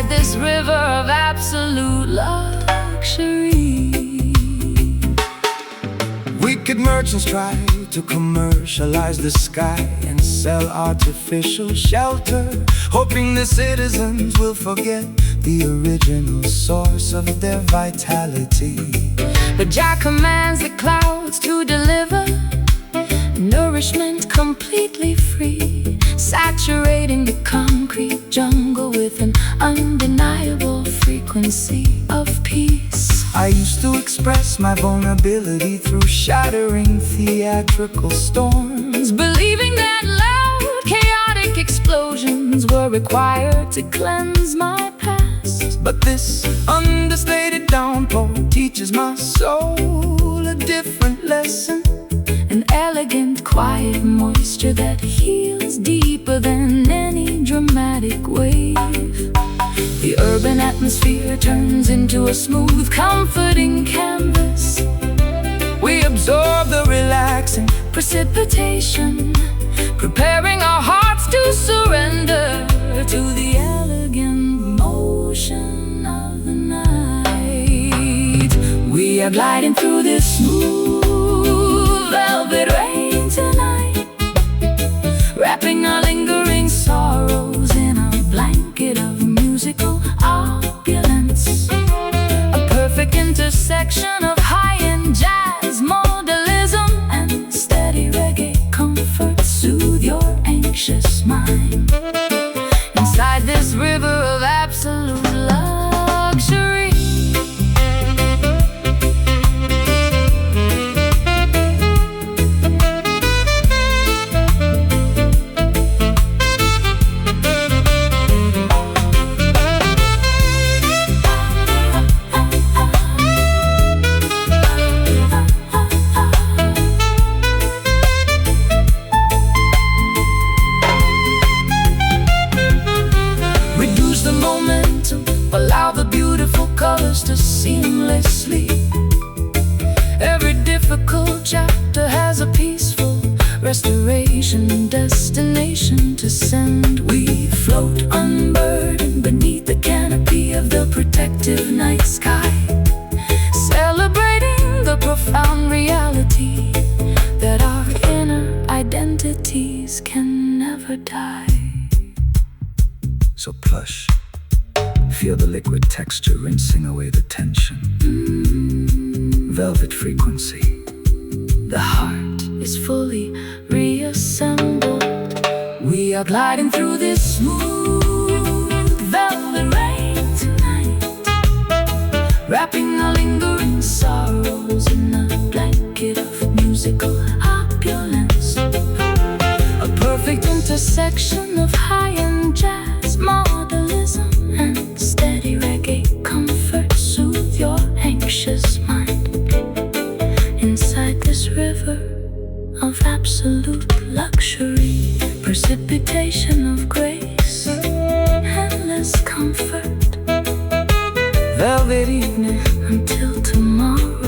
Inside this river of absolute luxury. Wicked merchants try to commercialize the sky and sell artificial shelter, hoping the citizens will forget the original source of their vitality. But Jah commands the clouds to deliver nourishment completely free, saturating the concrete jungle with an undeniable frequency of peace. I used to express my vulnerability through shattering theatrical storms, believing that loud, chaotic explosions were required to cleanse my past. but this understated downpour teaches my soul a different lesson. An elegant, quiet moisture that heals deeper than any dramatic wave. The urban atmosphere turns into a smooth, comforting canvas. We absorb the Relaxing precipitation, preparing our hearts to surrender to the elegant motion of the night. We are gliding through this smooth velvet rain tonight, wrapping our lingering sorrows in a blanket of musical opulence. A perfect intersection of high-end jazz, modernism, and steady reggae comfort. Soothe your anxious mind inside this river of absolute luxury. Allow the beautiful colors to seamlessly. Every difficult chapter has a peaceful restoration destination to send. We float unburdened beneath the canopy of the protective night sky, celebrating the profound reality that our inner identities can never die. So plush. Feel the liquid texture rinsing away the tension. Velvet frequency. The heart is fully reassembled. We are gliding through this smooth velvet rain tonight, wrapping our lingering sorrows in a blanket of musical opulence. A perfect intersection of high-end jazz, modernism, and steady reggae comfort. Soothe your anxious mind inside this river of absolute luxury. Precipitation of grace, endless comfort. Velvet evening Until tomorrow.